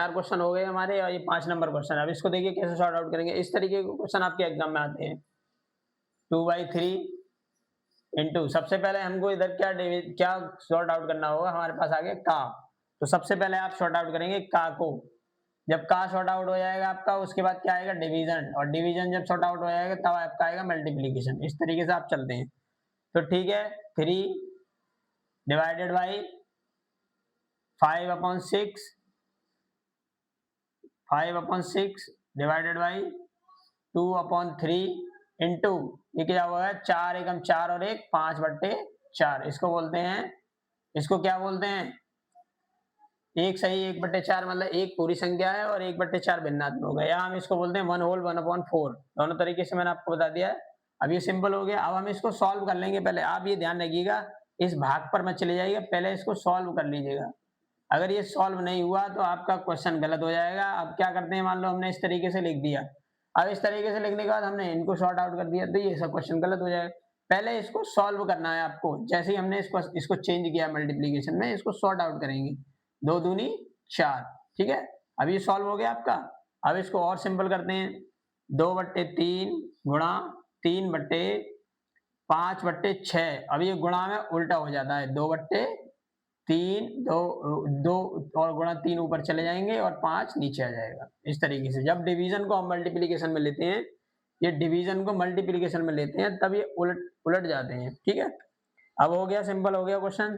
4 question हो गए हमारे और ये 5 नंबर क्वेश्चन है। अब इसको देखिए कैसे सॉर्ट आउट करेंगे। इस तरीके के क्वेश्चन आपके एग्जाम में आते हैं। 2/3 इंटू, सबसे पहले हमको इधर क्या सॉर्ट आउट करना होगा, हमारे पास आ गया का। तो सबसे पहले आप सॉर्ट आउट करेंगे का को। जब का सॉर्ट आउट हो जाएगा आपका, उसके बाद क्या आएगा डिवीजन, और डिवीजन जब सॉर्ट आउट हो जाएगा तब आपका आएगा मल्टीप्लीकेशन। इस तरीके से आप चलते हैं। तो ठीक है, 3 divided by 5/6, 5/6 divided by 2/3 into, ये क्या हुआ, 4 एकम 4 और 1 5/4। इसको बोलते हैं, इसको क्या बोलते हैं, एक सही 1/4, मतलब एक पूरी संख्या है और 1/4 भिन्नात्मक है, या हम इसको बोलते हैं 1 होल 1/4। दोनों तरीके से मैंने आपको बता दिया है। अब ये सिंपल हो गया। अब हम इसको सॉल्व कर लेंगे। पहले आप ये ध्यान रखिएगा, इस भाग पर मत चले जाइएगा, पहले इसको सॉल्व कर लीजिएगा। अगर ये सॉल्व नहीं हुआ तो आपका क्वेश्चन गलत हो जाएगा। अब क्या करते हैं, मान लो हमने इस तरीके से लिख दिया, अब इस तरीके से लिखने के बाद हमने इनको सॉर्ट आउट कर दिया, तो ये सब क्वेश्चन गलत हो जाएगा। पहले इसको सॉल्व करना है आपको। जैसे ही हमने इसको चेंज किया मल्टीप्लीकेशन में, इसको सॉर्ट आउट करेंगे। 2 दूनी 4, ठीक है। अब ये सॉल्व हो गया आपका। अब इसको और सिंपल करते हैं। 2/3 गुणा 3/5/6। अब ये गुणा में उल्टा हो जाता है, 2/3, 2 और गुणा 3 ऊपर चले जाएंगे और 5 नीचे आ जाएगा। इस तरीके से जब डिवीजन को हम मल्टीप्लीकेशन में लेते हैं, ये डिवीजन को मल्टीप्लीकेशन में लेते हैं, तब ये उलट जाते हैं, ठीक है। अब हो गया, सिंपल हो गया क्वेश्चन।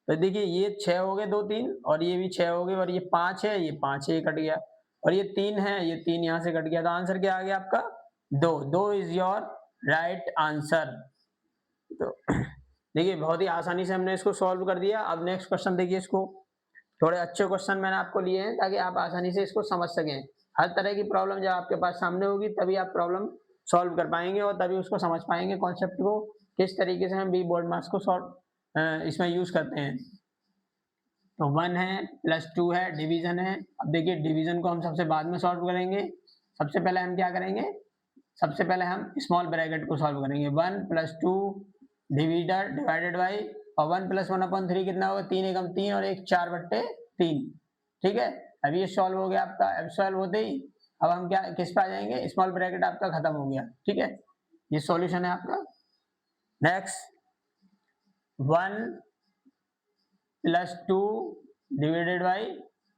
तो देखिए ये 6 हो गए, 2 3, और ये भी 6 हो गए, और ये 5 है, ये 5 है, ये कट गया, और ये 3 है, ये 3 यहाँ से कट गया। तो आंसर क्या आ गया आपका, 2 इज योर राइट आंसर। तो देखिए बहुत ही आसानी से हमने इसको सॉल्व कर दिया। अब नेक्स्ट क्वेश्चन देखिए, इसको थोड़े अच्छे क्वेश्चन मैंने आपको लिए हैं ताकि आप आसानी से इसको समझ सकें। हर तरह की प्रॉब्लम जब आपके पास सामने होगी तभी आप प्रॉब्लम सॉल्व कर पाएंगे और तभी उसको समझ पाएंगे कॉन्सेप्ट को, किस तरीके से हम बी बोर्ड मार्क्स को इसमें यूज करते हैं। तो 1 है प्लस 2 है, डिवीजन है। अब देखिए डिवीजन को हम सबसे बाद में सॉल्व करेंगे। सबसे पहले हम क्या करेंगे, सबसे पहले हम स्मॉल ब्रैकेट को सॉल्व करेंगे। 1 + 2 डिवाइडर डिवाइडेड बाई, और 1 + 1/3 कितना होगा, 3 एकम 3 और 1 4/3, ठीक है। अब ये सॉल्व हो गया आपका। अब सॉल्व होते ही अब हम क्या किस पे आ जाएंगे, स्मॉल ब्रैकेट आपका खत्म हो गया, ठीक है। ये सॉल्यूशन है आपका। नेक्स्ट 1 + 2 डिवाइडेड बाई,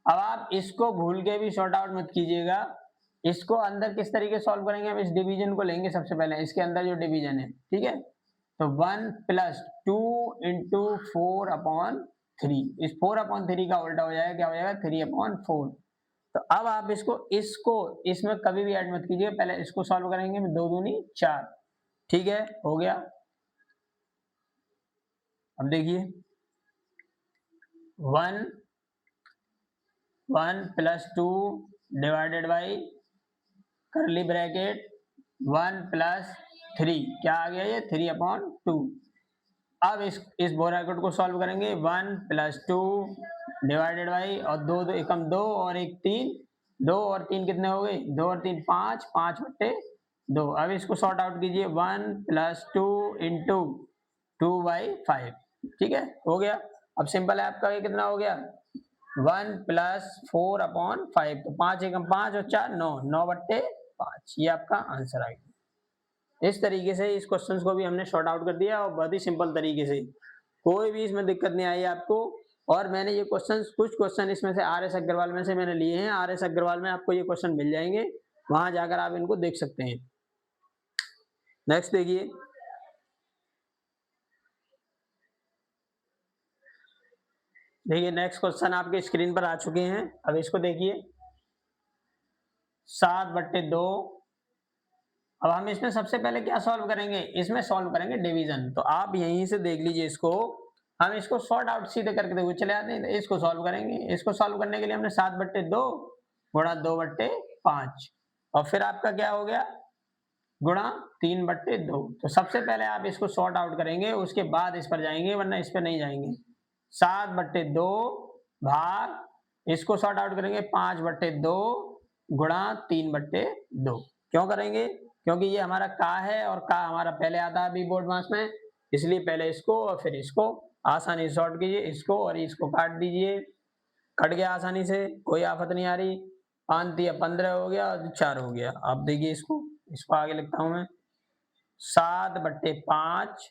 अब आप इसको भूल के भी सॉर्ट आउट मत कीजिएगा। इसको अंदर किस तरीके से सॉल्व करेंगे, हम इस डिवीजन को लेंगे सबसे पहले, इसके अंदर जो डिवीजन है, ठीक है। तो 1 + 2 इंटू 4/3, इस 4/3 का उल्टा हो जाएगा, क्या हो जाएगा, 3/4। तो अब आप इसको इसमें कभी भी ऐड मत कीजिए, पहले इसको सॉल्व करेंगे। 2 दूनी 4, ठीक है, हो गया। अब देखिए 1 + 2 डिवाइडेड बाई करली ब्रैकेट 1 + 3, क्या आ गया, ये 3/2। अब इस ब्रैकेट को सॉल्व करेंगे। 1 + 2 डिवाइडेड बाई, और 2 2 एकम 2 और 1 3, 2 और 3 कितने हो गए, 2 और 3 5, 5/2। अब इसको सॉर्ट आउट कीजिए। 1 + 2 इंटू 2/5, ठीक है, हो गया। अब सिंपल है आपका, ये कितना हो गया, 1 + 4/5। तो 5 एकम 5 और 4 9, 9/5, ये आपका आंसर आ गया। इस तरीके से इस क्वेश्चन को भी हमने शॉर्ट आउट कर दिया, और बहुत ही सिंपल तरीके से, कोई भी इसमें दिक्कत नहीं आई आपको। और मैंने ये कुछ क्वेश्चन इसमें से RS अग्रवाल में से मैंने लिए हैं। RS अग्रवाल में आपको ये क्वेश्चन मिल जाएंगे, वहां जाकर आप इनको देख सकते हैं। नेक्स्ट देखिए, नेक्स्ट क्वेश्चन आपके स्क्रीन पर आ चुके हैं। अब इसको देखिए, 7/2। अब हम इसमें सबसे पहले क्या सॉल्व करेंगे, इसमें सॉल्व करेंगे डिवीजन। तो आप यहीं से देख लीजिए इसको, हम इसको सॉर्ट आउट सीधे करके देखो चले आते हैं। तो इसको सॉल्व करेंगे। इसको सॉल्व करने के लिए हमने 7/2 गुणा 2/5, और फिर आपका क्या हो गया, गुणा 3/2। तो सबसे पहले आप इसको सॉर्ट आउट करेंगे, उसके बाद इस पर जाएंगे, वरना इस पर नहीं जाएंगे। 7/2 भाग, इसको सॉर्ट आउट करेंगे, 5/2 गुणा 3/2। क्यों करेंगे, क्योंकि ये हमारा का है, और का हमारा पहले आता है बी बोर्ड मास में, इसलिए पहले इसको और फिर इसको आसानी से सॉर्ट कीजिए, इसको और इसको काट दीजिए। कट गया आसानी से, कोई आफत नहीं आ रही। 5 तिया 15 हो गया और 4 हो गया। अब देखिए इसको आगे लिखता हूं मैं, 7/5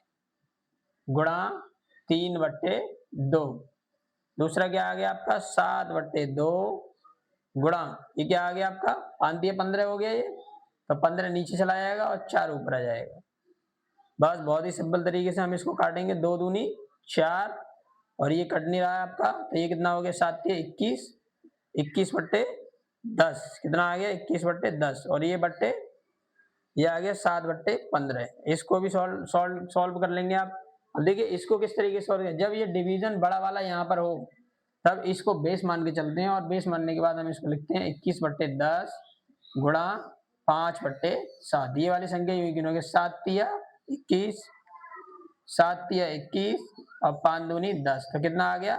गुणा 3/2। दूसरा क्या आ गया आपका, 7/2 गुणा, ये क्या आ गया आपका, 5 तिया 15 हो गया ये, तो 15 नीचे चला जाएगा और 4 ऊपर आ जाएगा। बस बहुत ही सिंपल तरीके से हम इसको काटेंगे, 2 दूनी 4 और ये कट नहीं रहा है आपका, तो ये कितना हो गया, 7 तिया 21, 21/10 कितना आ गया, 21/10 और ये आ गया 7/15। इसको भी सॉल्व कर लेंगे आप। अब देखिए इसको किस तरीके से सॉल्व करें, जब ये डिवीजन बड़ा वाला यहाँ पर हो तब इसको बेस मान के चलते हैं और बेस मानने के बाद हम इसको लिखते हैं 21/10 गुणा 5/7। ये वाली संख्या यूं गिनोगे, 7 तिया 21, 7 तिया 21 और 5 दूनी 10, तो कितना आ गया,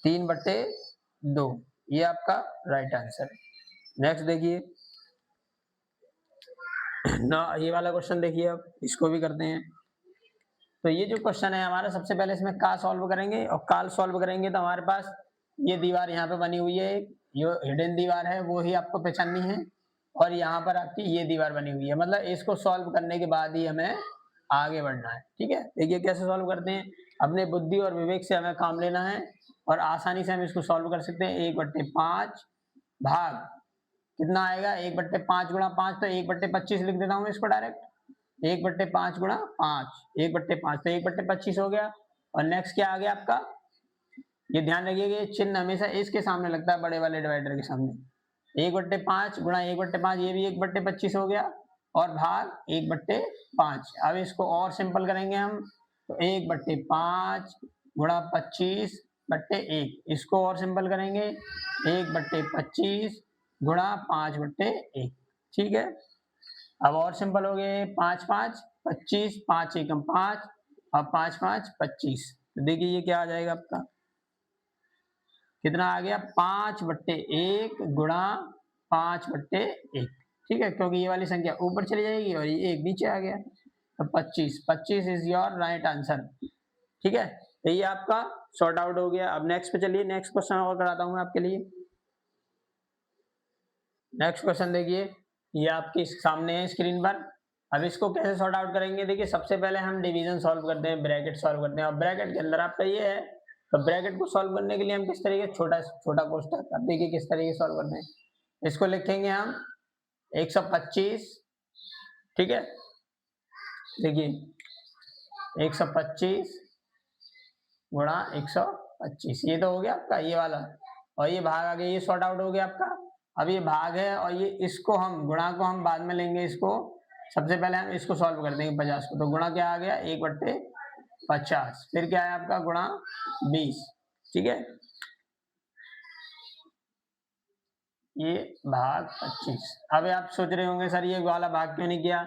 3/2। ये आपका राइट आंसर है। नेक्स्ट देखिए ना, ये वाला क्वेश्चन देखिए, अब इसको भी करते हैं। तो ये जो क्वेश्चन है हमारा, सबसे पहले इसमें का सॉल्व करेंगे और काल सॉल्व करेंगे। तो हमारे पास ये दीवार यहाँ पे बनी हुई है, ये हिडन दीवार है, वो ही आपको पहचाननी है, और यहाँ पर आपकी ये दीवार बनी हुई है। मतलब इसको सॉल्व करने के बाद ही हमें आगे बढ़ना है, ठीक है। देखिए कैसे सॉल्व करते हैं, अपने बुद्धि और विवेक से हमें काम लेना है और आसानी से हम इसको सॉल्व कर सकते हैं। 1/5 भाग कितना आएगा, 1/5 गुणा 5, तो 1/25 लिख देता हूँ इसको डायरेक्ट। 1/5 गुणा 5, 1/5 तो 1/25 हो गया। और नेक्स्ट क्या आ गया आपका, ये ध्यान रखिएगा, चिन्ह हमेशा इसके सामने लगता है, बड़े वाले डिवाइडर के सामने। 1/5 गुणा 1/5, ये भी 1/25 हो गया, और भाग 1/5। अब इसको और सिंपल करेंगे हम, तो 1/5 गुणा 25/1, इसको और सिंपल करेंगे, 1/25 गुणा 5/1, ठीक है। अब और सिंपल हो गए, 5 5 25, 5 एकम 5 और 5 5 25। तो देखिए ये क्या आ जाएगा आपका, कितना आ गया, 5/1 गुणा 5/1, ठीक है, क्योंकि ये वाली संख्या ऊपर चली जाएगी और ये एक नीचे आ गया, तो 25 इज योर राइट आंसर, ठीक है। तो ये आपका सॉर्ट आउट हो गया। अब नेक्स्ट पे चलिए, नेक्स्ट क्वेश्चन और कराता हूं मैं आपके लिए। नेक्स्ट क्वेश्चन देखिए, ये आपके सामने है स्क्रीन पर। अब इसको कैसे सॉर्ट आउट करेंगे, देखिए सबसे पहले हम डिवीजन सॉल्व करते हैं, ब्रैकेट सॉल्व करते हैं। और ब्रैकेट के अंदर आपका ये है, तो ब्रैकेट को सॉल्व करने के लिए हम किस तरीके, छोटा कोष्टक, अब देखिए किस तरीके सॉल्व करते हैं। इसको लिखेंगे हम 125, ठीक है, देखिए 125 गुणा 125, ये तो हो गया आपका ये वाला, और ये भाग आ गया, ये सॉर्ट आउट हो गया आपका। अब ये भाग है और ये इसको हम गुणा को हम बाद में लेंगे, इसको सबसे पहले हम इसको सॉल्व कर देंगे 50 को। तो गुणा क्या आ गया, 1/50, फिर क्या है आपका गुणा 20, ठीक है, ये भाग 25। अब आप सोच रहे होंगे सर ये वाला भाग क्यों नहीं किया,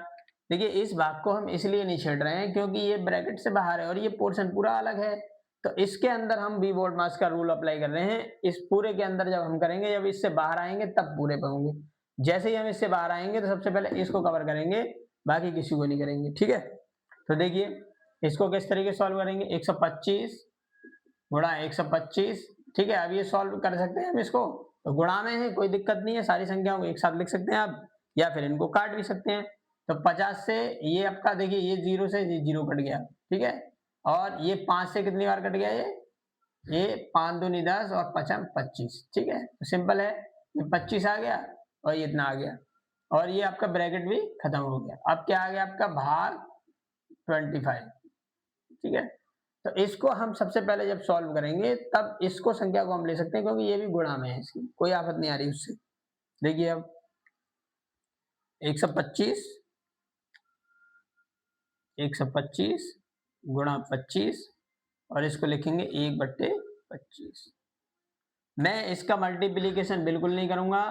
देखिए इस भाग को हम इसलिए नहीं छेड़ रहे हैं क्योंकि ये ब्रैकेट से बाहर है और ये पोर्शन पूरा अलग है, तो इसके अंदर हम बी बोर्ड मास का रूल अप्लाई कर रहे हैं। इस पूरे के अंदर जब हम करेंगे, जब इससे बाहर आएंगे तब पूरे पे होंगे। जैसे ही हम इससे बाहर आएंगे तो सबसे पहले इसको कवर करेंगे, बाकी किसी को नहीं करेंगे, ठीक है। तो देखिए इसको किस तरीके से सॉल्व करेंगे, 125 गुणा 125, ठीक है। अब ये सॉल्व कर सकते हैं हम इसको, तो गुणा में है, कोई दिक्कत नहीं है, सारी संख्याओं को एक साथ लिख सकते हैं आप, या फिर इनको काट भी सकते हैं। तो 50 से ये आपका देखिए, ये 0 से ये 0 कट गया, ठीक है, और ये 5 से कितनी बार कट गया, ये 5 दूनी 10 और 5 25, ठीक है। तो सिंपल है, ये 25 आ गया और ये इतना आ गया, और ये आपका ब्रैकेट भी खत्म हो गया। अब क्या आ गया आपका भाग 25, ठीक है। तो इसको हम सबसे पहले जब सॉल्व करेंगे तब इसको संख्या को हम ले सकते हैं, क्योंकि ये भी गुणा में है, इसकी कोई आफत नहीं आ रही उससे। देखिए अब 125 गुणा 25 और इसको लिखेंगे 1/25। मैं इसका मल्टीप्लिकेशन बिल्कुल नहीं करूंगा,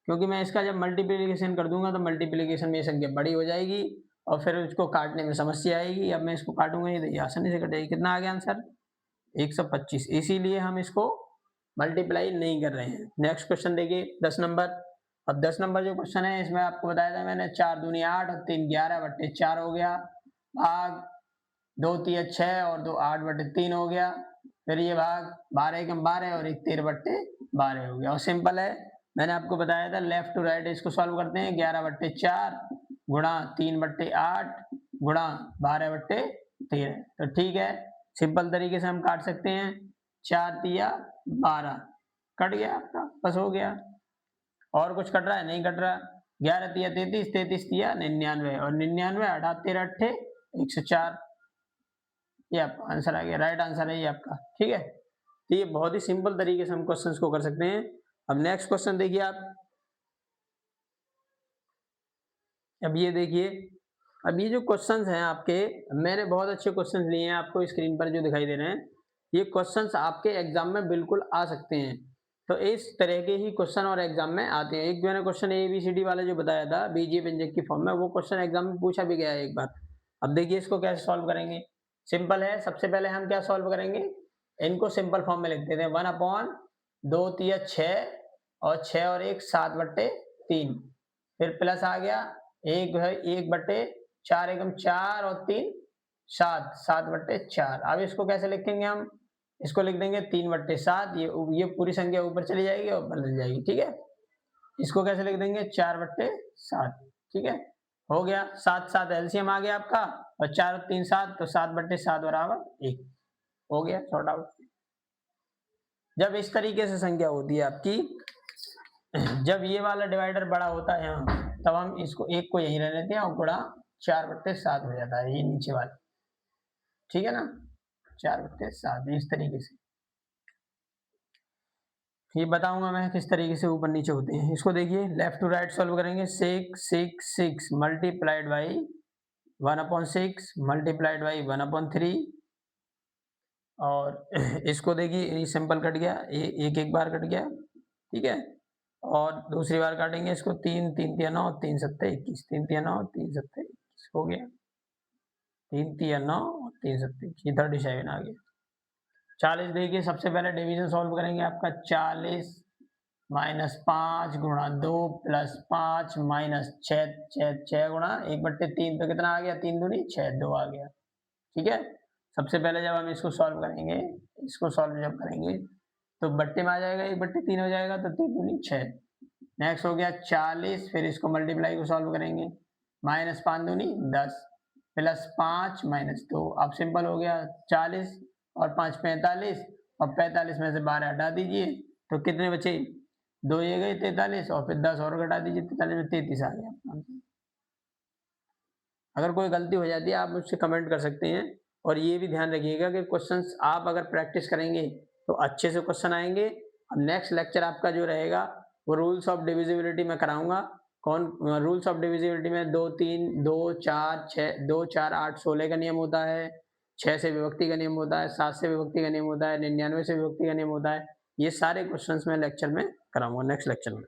क्योंकि मैं इसका जब मल्टीप्लिकेशन कर दूंगा तो मल्टीप्लिकेशन में ये संख्या बड़ी हो जाएगी और फिर इसको काटने में समस्या आएगी। अब मैं इसको काटूंगा, ये देखिए आसानी से कटेगी। कितना आ गया आंसर, 125, इसीलिए हम इसको मल्टीप्लाई नहीं कर रहे हैं। नेक्स्ट क्वेश्चन देखिए 10 नंबर। अब 10 नंबर जो क्वेश्चन है, इसमें आपको बताया था मैंने, 4 दूनी 8 और 3 11/4 हो गया, भाग 2 तिया 6 और 2 8/3 हो गया, फिर ये भाग 12 एकम 12 और 1 13/12 हो गया। और सिंपल है, मैंने आपको बताया था लेफ्ट टू राइट इसको सॉल्व करते हैं। 11/4 गुणा 3/8 गुणा 12/13। तो ठीक है, सिंपल तरीके से हम काट सकते हैं। 4 तिया 12 कट गया आपका, बस हो गया। और कुछ कट रहा है? नहीं कट रहा। 11 तिया 33, 33 तिया 99 और 99 8 13 8 104। ये आपका आंसर आ गया, राइट आंसर है ये आपका। ठीक है, तो ये बहुत ही सिंपल तरीके से हम क्वेश्चंस को कर सकते हैं। अब नेक्स्ट क्वेश्चन देखिए आप। अब ये देखिए, अब ये जो क्वेश्चंस हैं आपके, मैंने बहुत अच्छे क्वेश्चंस लिए हैं आपको स्क्रीन पर जो दिखाई दे रहे हैं। ये क्वेश्चंस आपके एग्जाम में बिल्कुल आ सकते हैं। तो इस तरह के ही क्वेश्चन और एग्जाम में आते हैं। एक मैंने क्वेश्चन ABCD वाला जो बताया था बीजीय व्यंजक की फॉर्म में, वो क्वेश्चन एग्जाम में पूछा भी गया है एक बार। अब देखिए इसको कैसे सॉल्व करेंगे। सिंपल है, सबसे पहले हम क्या सॉल्व करेंगे, इनको सिंपल फॉर्म में लिख देते हैं। 1/2 तिया 6 और 6 और 1 7/3। फिर प्लस आ गया 1 है 1/4 एकम 4 और 3 7 7/4। अब इसको कैसे लिखेंगे हम, इसको लिख देंगे 3/7। ये पूरी संख्या ऊपर चली जाएगी और बदल जाएगी। ठीक है, इसको कैसे लिख देंगे 4/7। ठीक है, हो गया। 7 7 एलसीएम आ गया आपका और 4 और 3 7, तो 7/7 बराबर 1 हो गया, सॉर्ट आउट। जब इस तरीके से संख्या होती है आपकी, जब ये वाला डिवाइडर बड़ा होता है यहाँ, तब हम इसको 1 को यहीं रहने देते हैं और गुणा 4/7 हो जाता है ये नीचे वाला। ठीक है ना, 4/7 इस तरीके से। ये बताऊंगा मैं किस तरीके से ऊपर नीचे होते हैं। इसको देखिए लेफ्ट टू राइट सॉल्व करेंगे। 6 6 6 मल्टीप्लाइड बाई 1/6 मल्टीप्लाइड बाई 1/3। और इसको देखिए ये सिंपल कट गया, एक एक बार कट गया। ठीक है, और दूसरी बार काटेंगे इसको 3 3 तिया 9 3 7 21 3 तिया 9 3 7 21 हो गया। 3 तिया 9 और 3 7 21 37 आ गया। 40 देखिए, सबसे पहले डिवीजन सॉल्व करेंगे आपका। 40 -5 गुणा 2 प्लस 5 माइनस 6 गुणा 1/3, तो कितना आ गया, 3 दूनी 6 2 आ गया। ठीक है, सबसे पहले जब हम इसको सॉल्व करेंगे, इसको सॉल्व जब करेंगे तो बट्टे में आ जाएगा 1/3 हो जाएगा, तो 3 दूनी 6। नेक्स्ट हो गया 40, फिर इसको मल्टीप्लाई को सॉल्व करेंगे। -5 दूनी 10 प्लस 5 माइनस 2। अब सिंपल हो गया, 40 और 5 45 और 45 में से 12 हटा दीजिए, तो कितने बचे, 2 ये गए 43 और फिर 10 और घटा दीजिए, 43 में 33 आ गया। अगर कोई गलती हो जाती है आप मुझसे कमेंट कर सकते हैं। और ये भी ध्यान रखिएगा कि क्वेश्चंस आप अगर प्रैक्टिस करेंगे तो अच्छे से क्वेश्चन आएंगे। और नेक्स्ट लेक्चर आपका जो रहेगा वो रूल्स ऑफ डिविजिबिलिटी में कराऊंगा। कौन रूल्स ऑफ डिविजिबिलिटी में 2 3 2 4 6 2 4 8 16 का नियम होता है, 6 से विभक्ति का नियम होता है, 7 से विभक्ति का नियम होता है, 99 से विभक्ति का नियम होता है। ये सारे क्वेश्चंस मैं लेक्चर में कराऊंगा नेक्स्ट लेक्चर में।